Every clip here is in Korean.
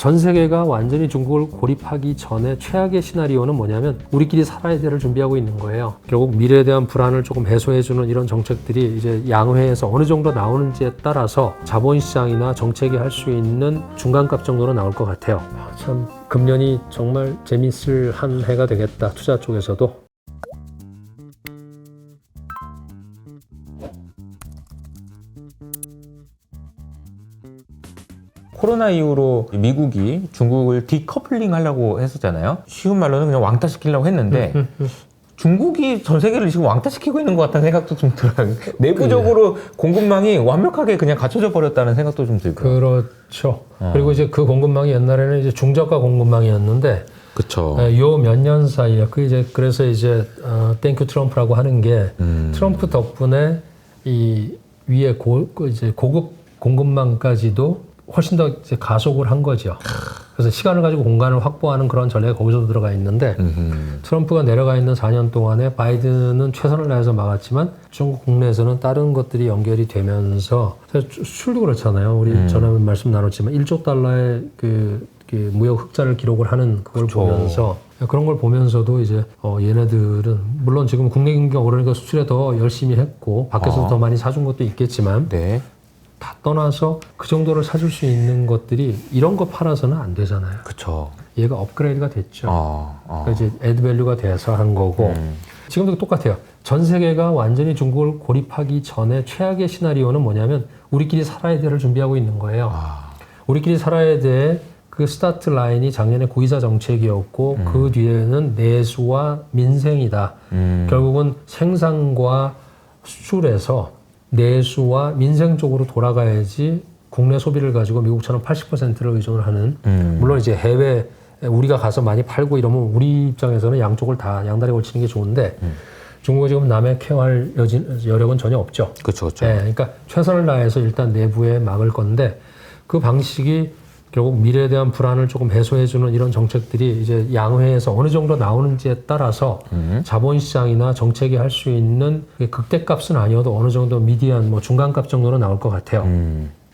전 세계가 완전히 중국을 고립하기 전에 최악의 시나리오는 뭐냐면 우리끼리 살아야 될을 준비하고 있는 거예요. 결국 미래에 대한 불안을 조금 해소해주는 이런 정책들이 이제 양회에서 어느 정도 나오는지에 따라서 자본시장이나 정책이 할 수 있는 중간값 정도로 나올 것 같아요. 참 금년이 정말 재밌을 한 해가 되겠다. 투자 쪽에서도. 코로나 이후로 미국이 중국을 디커플링 하려고 했었잖아요. 쉬운 말로는 그냥 왕따시키려고 했는데 중국이 전 세계를 지금 왕따시키고 있는 것 같다는 생각도 좀 들어요. 내부적으로 공급망이 완벽하게 그냥 갖춰져 버렸다는 생각도 좀 들고요. 그렇죠. 그리고 이제 그 공급망이 옛날에는 이제 중저가 공급망이었는데 그렇죠. 요 몇 년 사이에 그래서 이제 땡큐 트럼프라고 하는 게 트럼프 덕분에 이 위에 이제 고급 공급망까지도 훨씬 더 이제 가속을 한 거죠. 그래서 시간을 가지고 공간을 확보하는 그런 전략이 거기서 들어가 있는데 트럼프가 내려가 있는 4년 동안에 바이든은 최선을 다해서 막았지만 중국 국내에서는 다른 것들이 연결이 되면서 수출도 그렇잖아요. 우리 전에 말씀 나눴지만 1조 달러의 그 무역 흑자를 기록을 하는 그걸 그쵸. 보면서 그런 걸 보면서도 이제 얘네들은 물론 지금 국내 경기가 오르니까 수출에 더 열심히 했고 밖에서 더 많이 사준 것도 있겠지만 네. 다 떠나서 그 정도를 사줄 수 있는 것들이 이런 거 팔아서는 안 되잖아요. 그렇죠. 얘가 업그레이드가 됐죠. 그러니까 이제 애드밸류가 돼서 한 거고 지금도 똑같아요. 전 세계가 완전히 중국을 고립하기 전에 최악의 시나리오는 뭐냐면 우리끼리 살아야 될을 준비하고 있는 거예요. 우리끼리 살아야 돼. 그 스타트 라인이 작년에 구이사 정책이었고 그 뒤에는 내수와 민생이다. 결국은 생산과 수출에서 내수와 민생 쪽으로 돌아가야지 국내 소비를 가지고 미국처럼 80%를 의존을 하는 물론 이제 해외 우리가 가서 많이 팔고 이러면 우리 입장에서는 양쪽을 다 양다리 걸치는 게 좋은데 중국은 지금 남의 케어할 여력은 전혀 없죠. 그렇죠. 네, 그러니까 최선을 다해서 일단 내부에 막을 건데 그 방식이 결국 미래에 대한 불안을 조금 해소해주는 이런 정책들이 이제 양회에서 어느 정도 나오는지에 따라서 자본시장이나 정책이 할 수 있는 극대값은 아니어도 어느 정도 미디안 뭐 중간값 정도로 나올 것 같아요.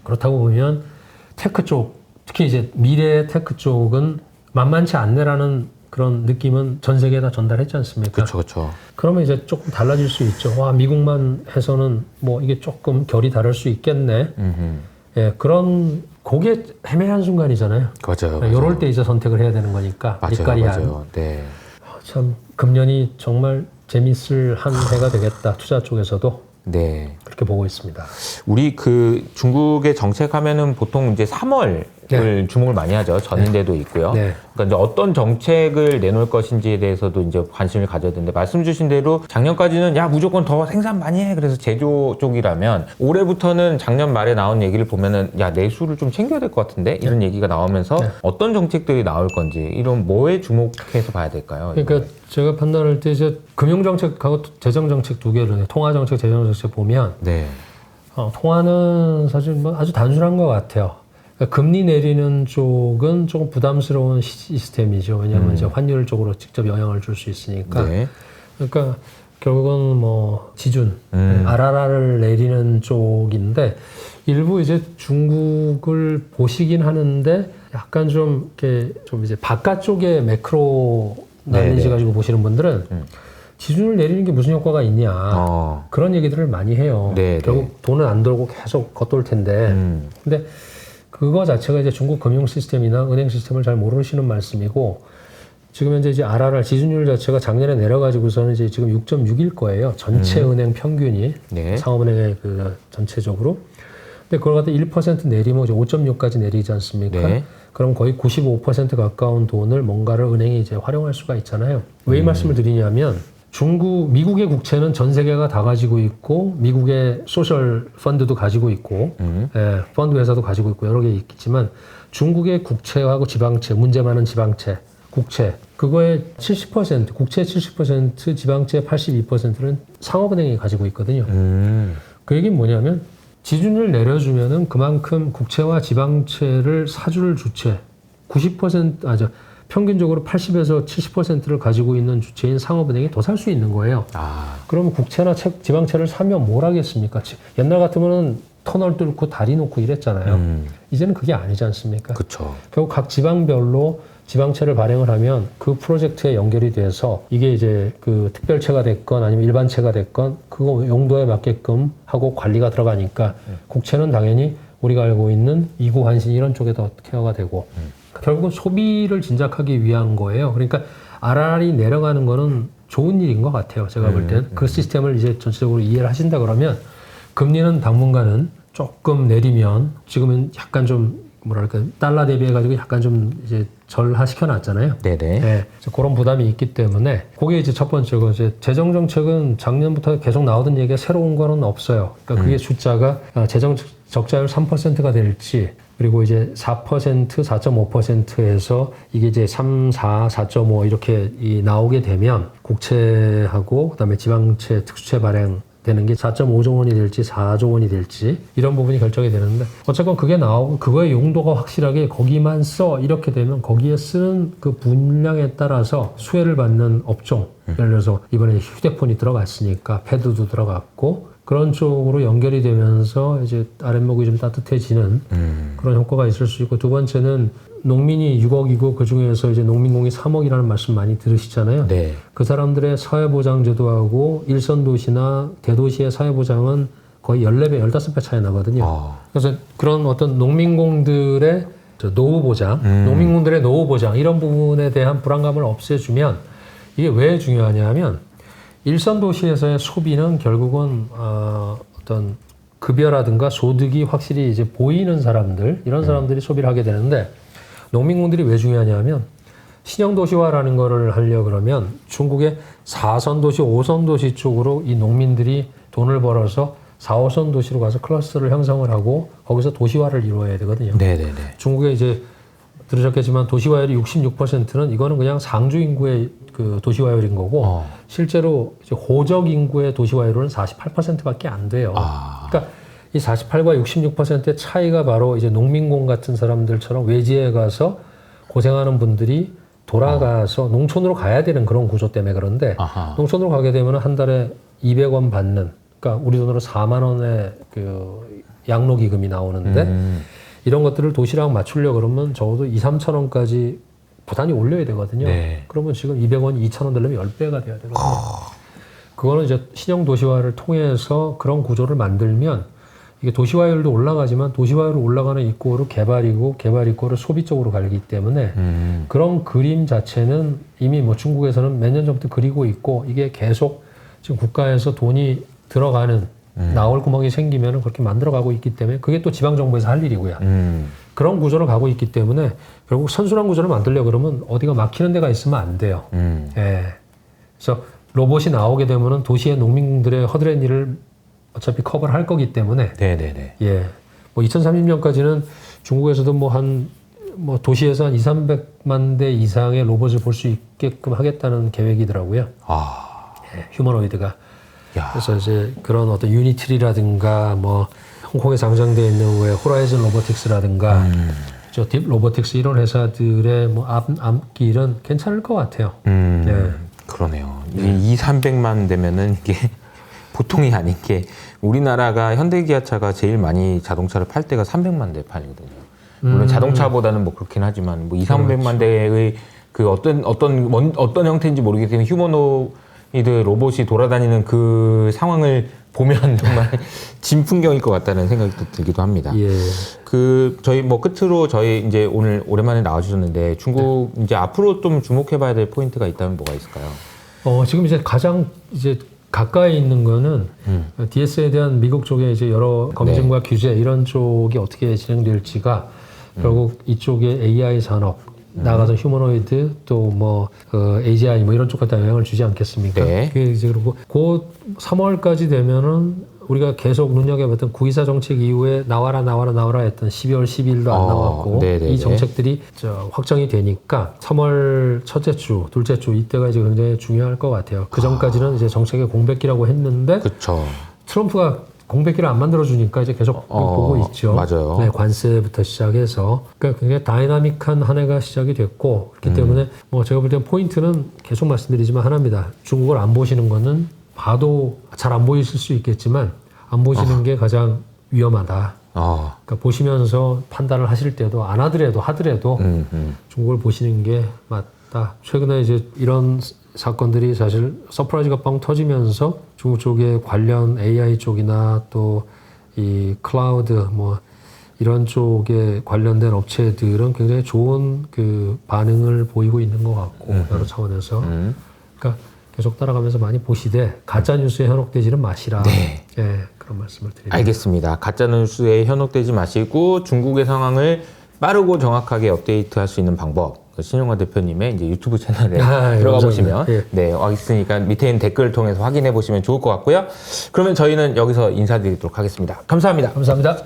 그렇다고 보면 테크 쪽, 특히 이제 미래의 테크 쪽은 만만치 않네라는 그런 느낌은 전 세계에 다 전달했지 않습니까? 그렇죠. 그렇죠. 그러면 이제 조금 달라질 수 있죠. 와, 미국만 해서는 뭐 이게 조금 결이 다를 수 있겠네. 예, 그게 애매한 순간이잖아요. 맞아요. 이럴 때 이제 선택을 해야 되는 거니까. 맞아요. 네. 참 금년이 정말 재밌을 한 해가 되겠다. 투자 쪽에서도 네. 그렇게 보고 있습니다. 우리 그 중국의 정책하면은 보통 이제 3월을 주목을 많이 하죠. 전인대도 있고요. 네. 그러니까 이제 어떤 정책을 내놓을 것인지에 대해서도 이제 관심을 가져야 되는데 말씀 주신 대로 작년까지는 야 무조건 더 생산 많이 해. 그래서 제조 쪽이라면 올해부터는 작년 말에 나온 얘기를 보면은 야 내수를 좀 챙겨야 될 것 같은데 이런 얘기가 나오면서 어떤 정책들이 나올 건지 이런 뭐에 주목해서 봐야 될까요? 그러니까 제가 판단할 때 이제 금융정책하고 재정정책 두 개를 통화정책, 재정정책 보면 네. 통화는 사실 뭐 아주 단순한 것 같아요. 그러니까 금리 내리는 쪽은 조금 부담스러운 시스템이죠. 왜냐하면 이제 환율 쪽으로 직접 영향을 줄 수 있으니까. 네. 그러니까 결국은 뭐 지준, RRR을 내리는 쪽인데 일부 이제 중국을 보시긴 하는데 약간 좀 이렇게 좀 이제 바깥쪽에 매크로 날리지 가지고 보시는 분들은 지준을 내리는 게 무슨 효과가 있냐 그런 얘기들을 많이 해요. 결국 돈은 안 돌고 계속 겉돌 텐데 근데 그거 자체가 이제 중국 금융 시스템이나 은행 시스템을 잘 모르시는 말씀이고 지금 현재 이제 RRR 지준율 자체가 작년에 내려가지고서는 이제 지금 6.6일 거예요. 전체 은행 평균이 상업은행의 그 전체적으로. 근데 그걸 갖다 1% 내리면 이제 5.6까지 내리지 않습니까? 그럼 거의 95% 가까운 돈을 뭔가를 은행이 이제 활용할 수가 있잖아요. 왜 이 말씀을 드리냐면 미국의 국채는 전 세계가 다 가지고 있고 미국의 소셜 펀드도 가지고 있고 펀드 회사도 가지고 있고 여러 개 있겠지만 중국의 국채하고 지방채, 문제 많은 지방채, 국채 그거의 70%, 국채의 70%, 지방채의 82%는 상업은행이 가지고 있거든요. 그 얘기는 뭐냐면 지준을 내려주면은 그만큼 국채와 지방채를 사줄 주체 90% 평균적으로 80에서 70%를 가지고 있는 주체인 상업은행이 더 살 수 있는 거예요. 그러면 국채나 지방채를 사면 뭘 하겠습니까? 옛날 같으면은 터널 뚫고 다리 놓고 이랬잖아요. 이제는 그게 아니지 않습니까? 그렇죠. 결국 각 지방별로 지방채를 발행을 하면 그 프로젝트에 연결이 돼서 이게 이제 그 특별채가 됐건 아니면 일반채가 됐건 그거 용도에 맞게끔 하고 관리가 들어가니까 국채는 당연히 우리가 알고 있는 이구 한신 이런 쪽에 더 케어가 되고 결국은 소비를 진작하기 위한 거예요. 그러니까 RR이 내려가는 거는 좋은 일인 것 같아요. 제가 볼 땐 그 시스템을 이제 전체적으로 이해를 하신다 그러면 금리는 당분간은 조금 내리면 지금은 약간 좀 뭐랄까 달러 대비해 가지고 약간 좀 이제 절하시켜 놨잖아요. 네네. 네, 그런 부담이 있기 때문에 그게 이제 첫 번째고 이제 재정 정책은 작년부터 계속 나오던 얘기가 새로운 거는 없어요. 그러니까 그게 숫자가 재정 적자율 3%가 될지 그리고 이제 4%, 4.5%에서 이게 이제 3, 4, 4.5 이렇게 나오게 되면 국채하고 그다음에 지방채 특수채 발행 되는 게 4.5조 원이 될지 4조 원이 될지 이런 부분이 결정이 되는데 어쨌건 그게 나오고 그거의 용도가 확실하게 거기만 써 이렇게 되면 거기에 쓰는 그 분량에 따라서 수혜를 받는 업종 예를 들어서 이번에 휴대폰이 들어갔으니까 패드도 들어갔고 그런 쪽으로 연결이 되면서 이제 아랫목이 좀 따뜻해지는 그런 효과가 있을 수 있고 두 번째는 농민이 6억이고 그 중에서 이제 농민공이 3억이라는 말씀 많이 들으시잖아요. 네. 그 사람들의 사회보장제도하고 일선도시나 대도시의 사회보장은 거의 14배, 15배 차이 나거든요. 그래서 그런 어떤 농민공들의 노후보장, 농민공들의 노후보장 이런 부분에 대한 불안감을 없애주면 이게 왜 중요하냐 하면 일선 도시에서의 소비는 결국은 어떤 급여라든가 소득이 확실히 이제 보이는 사람들 이런 사람들이 소비를 하게 되는데 농민공들이 왜 중요하냐면 신형 도시화라는 거를 하려 그러면 중국의 4선 도시, 5선 도시 쪽으로 이 농민들이 돈을 벌어서 4, 5선 도시로 가서 클러스터를 형성을 하고 거기서 도시화를 이루어야 되거든요. 네네네. 중국에 이제 들으셨겠지만 도시화율이 66%는 이거는 그냥 상주 인구의 그 도시화율인 거고 실제로 이제 호적 인구의 도시화율은 48%밖에 안 돼요. 그러니까 이 48과 66%의 차이가 바로 이제 농민공 같은 사람들처럼 외지에 가서 고생하는 분들이 돌아가서 농촌으로 가야 되는 그런 구조 때문에 그런데 농촌으로 가게 되면 한 달에 200원 받는 그러니까 우리 돈으로 4만 원의 그 양로기금이 나오는데 이런 것들을 도시랑 맞추려 그러면 적어도 2, 3천 원까지 부단히 올려야 되거든요. 네. 그러면 지금 200원, 2천 원 되려면 10배가 돼야 되거든요. 그거는 이제 신형 도시화를 통해서 그런 구조를 만들면 이게 도시화율도 올라가지만 도시화율 올라가는 이꼬르 개발이고 개발 이꼬르 소비 쪽으로 가기 때문에 그런 그림 자체는 이미 뭐 중국에서는 몇 년 전부터 그리고 있고 이게 계속 지금 국가에서 돈이 들어가는 나올 구멍이 생기면 그렇게 만들어가고 있기 때문에 그게 또 지방정부에서 할 일이고요. 그런 구조를 가고 있기 때문에 결국 선순환 구조를 만들려고 그러면 어디가 막히는 데가 있으면 안 돼요. 예. 그래서 로봇이 나오게 되면은 도시의 농민들의 허드렛 일을 어차피 커버를 할 거기 때문에. 네네네. 예. 뭐 2030년까지는 중국에서도 뭐 도시에서 한 2, 300만 대 이상의 로봇을 볼 수 있게끔 하겠다는 계획이더라고요. 예, 휴머노이드가. 그래서 이제 그런 어떤 유니트리라든가 뭐 홍콩에 상장되어 있는 왜 호라이즌 로보틱스라든가 저 딥 로보틱스 이런 회사들의 뭐 앞길은 괜찮을 것 같아요. 네. 그러네요. 2, 300만 되면은 이게 보통이 아닌 게 우리나라가 현대기아차가 제일 많이 자동차를 팔 때가 300만 대 팔거든요. 물론 자동차보다는 뭐 그렇긴 하지만 뭐 2, 300만 대의 그 어떤 형태인지 모르겠지만 휴머노이드 로봇이 돌아다니는 그 상황을 보면 정말 진풍경일 것 같다는 생각이 또 들기도 합니다. 예. 저희 뭐 끝으로 저희 이제 오늘 오랜만에 나와주셨는데 중국 이제 앞으로 좀 주목해봐야 될 포인트가 있다면 뭐가 있을까요? 지금 이제 가장 이제 가까이 있는 거는 DS에 대한 미국 쪽의 이제 여러 검증과 규제 이런 쪽이 어떻게 진행될지가 결국 이쪽의 AI 산업 나가서 휴머노이드 또 뭐 AGI 뭐 이런 쪽까지 영향을 주지 않겠습니까? 네. 이제 그리고 곧 3월까지 되면은 우리가 계속 눈여겨봤던 9.24 정책 이후에 나와라 했던 12월 12일도 안 나왔고 이 정책들이 확정이 되니까 3월 첫째 주, 둘째 주 이때가 이제 굉장히 중요할 것 같아요. 그 전까지는 이제 정책의 공백기라고 했는데 그쵸. 트럼프가 공백기를 안 만들어주니까 이제 계속 보고 있죠. 맞아요. 네, 관세부터 시작해서. 그러니까 굉장히 다이나믹한 한 해가 시작이 됐고, 그렇기 때문에 뭐 제가 볼 때 포인트는 계속 말씀드리지만 하나입니다. 중국을 안 보시는 거는 봐도 잘 안 보이실 수 있겠지만, 안 보시는 게 가장 위험하다. 그러니까 보시면서 판단을 하실 때도 안 하더라도 중국을 보시는 게 맞다. 최근에 이제 이런 사건들이 사실 서프라이즈가 뻥 터지면서 중국 쪽에 관련 AI 쪽이나 또 이 클라우드 뭐 이런 쪽에 관련된 업체들은 굉장히 좋은 그 반응을 보이고 있는 것 같고 여러 차원에서 그러니까 계속 따라가면서 많이 보시되 가짜 뉴스에 현혹되지는 마시라. 네. 예, 그런 말씀을 드립니다. 알겠습니다. 가짜 뉴스에 현혹되지 마시고 중국의 상황을 빠르고 정확하게 업데이트할 수 있는 방법. 신용화 대표님의 이제 유튜브 채널에 들어가 보시면 네, 있으니까 밑에 있는 댓글을 통해서 확인해 보시면 좋을 것 같고요. 그러면 저희는 여기서 인사드리도록 하겠습니다. 감사합니다. 감사합니다.